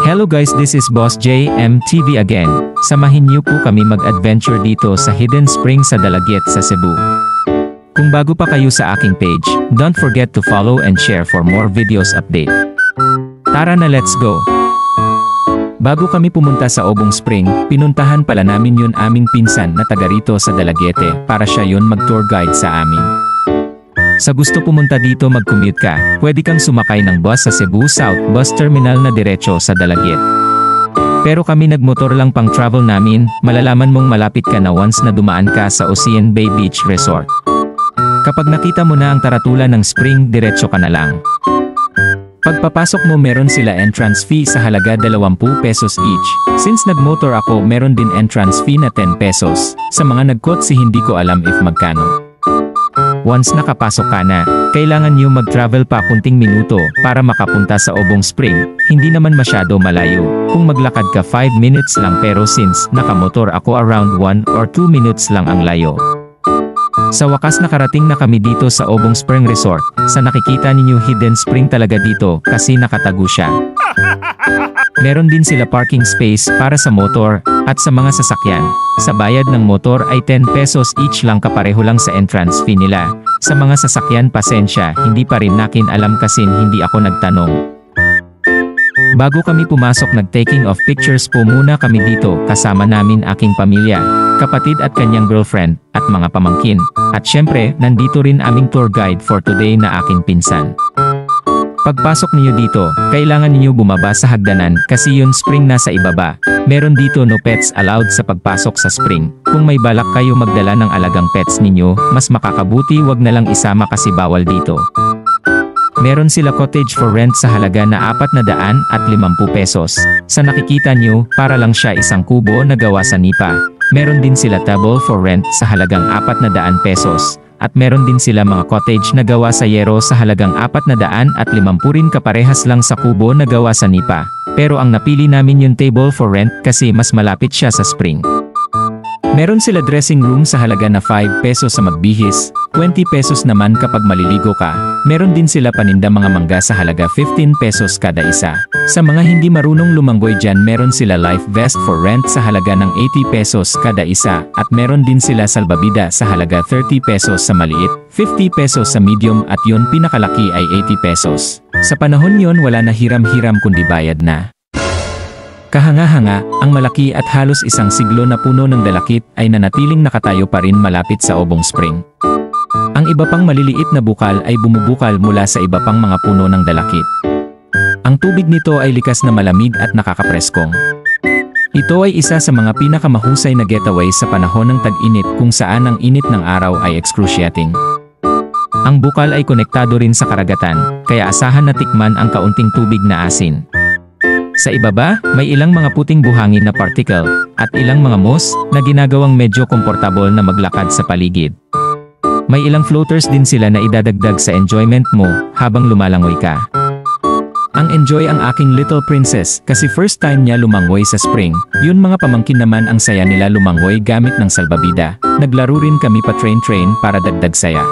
Hello guys, this is Boss JM TV again. Samahin niyo po kami mag-adventure dito sa Hidden Spring sa Dalagiet sa Cebu. Kung bago pa kayo sa aking page, don't forget to follow and share for more videos update. Tara na, let's go! Bago kami pumunta sa Obong Spring, pinuntahan pala namin yun aming pinsan na taga rito sa Dalagiete para siya yun mag-tour guide sa amin. Sa gusto pumunta dito mag-commute ka, pwede kang sumakay ng bus sa Cebu South Bus Terminal na diretso sa Dalagiet. Pero kami nagmotor lang pang travel namin, malalaman mong malapit ka na once na dumaan ka sa Ocean Bay Beach Resort. Kapag nakita mo na ang taratula ng spring, diretso ka na lang. Pagpapasok mo meron sila entrance fee sa halaga 20 pesos each. Since nagmotor ako meron din entrance fee na 10 pesos. Sa mga nagkotse hindi ko alam if magkano. Once nakapasok ka na, kailangan niyo mag-travel pa kunting minuto para makapunta sa Obong Spring. Hindi naman masyado malayo. Kung maglakad ka 5 minutes lang pero since nakamotor ako around 1 or 2 minutes lang ang layo. Sa wakas nakarating na kami dito sa Obong Spring Resort. Sa nakikita ninyo hidden spring talaga dito kasi nakatago siya. Meron din sila parking space para sa motor at sa mga sasakyan. Sa bayad ng motor ay 10 pesos each lang kapareho lang sa entrance fee nila. Sa mga sasakyan pasensya, hindi pa rin nakin alam kasi hindi ako nagtanong. Bago kami pumasok nag-taking of pictures po muna kami dito kasama namin aking pamilya, kapatid at kanyang girlfriend, at mga pamangkin. At syempre, nandito rin aming tour guide for today na aking pinsan. Pagpasok niyo dito, kailangan niyo bumaba sa hagdanan kasi yung spring nasa ibaba. Meron dito no pets allowed sa pagpasok sa spring. Kung may balak kayo magdala ng alagang pets ninyo, mas makakabuti wag na lang isama kasi bawal dito. Meron sila cottage for rent sa halaga na 450 pesos. Sa nakikita nyo, para lang siya isang kubo na gawa sa nipa. Meron din sila table for rent sa halagang 400 pesos. At meron din sila mga cottage na gawa sa yero sa halagang 450 rin kaparehas lang sa kubo na gawa sa nipa. Pero ang napili namin yung table for rent kasi mas malapit siya sa spring. Meron sila dressing room sa halaga na 5 pesos sa magbihis, 20 pesos naman kapag maliligo ka. Meron din sila paninda mga mangga sa halaga 15 pesos kada isa. Sa mga hindi marunong lumanggoy dyan meron sila life vest for rent sa halaga ng 80 pesos kada isa. At meron din sila salbabida sa halaga 30 pesos sa maliit, 50 pesos sa medium at yun pinakalaki ay 80 pesos. Sa panahon yon wala na hiram-hiram kundi bayad na. Kahanga-hanga, ang malaki at halos isang siglo na puno ng dalakit ay nanatiling nakatayo pa rin malapit sa Obong Spring. Ang iba pang maliliit na bukal ay bumubukal mula sa iba pang mga puno ng dalakit. Ang tubig nito ay likas na malamig at nakakapreskong. Ito ay isa sa mga pinakamahusay na getaway sa panahon ng tag-init kung saan ang init ng araw ay excruciating. Ang bukal ay konektado rin sa karagatan, kaya asahan na tikman ang kaunting tubig na asin. Sa ibaba, may ilang mga puting buhangin na particle, at ilang mga moss, na ginagawang medyo komportable na maglakad sa paligid. May ilang floaters din sila na idadagdag sa enjoyment mo, habang lumalangoy ka. Ang enjoy ang aking little princess, kasi first time niya lumangoy sa spring, yun mga pamangkin naman ang saya nila lumangoy gamit ng salbabida. Naglaro rin kami pa train para dagdag saya.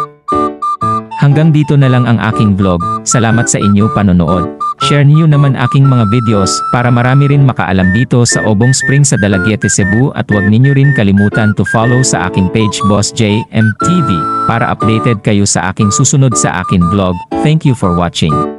Hanggang dito na lang ang aking vlog, salamat sa inyo panonood. Share niyo naman aking mga videos para marami rin makaalam dito sa Obong Spring sa Dalagiete, Cebu at huwag ninyo rin kalimutan to follow sa aking page Boss JM TV para updated kayo sa aking susunod sa aking vlog. Thank you for watching.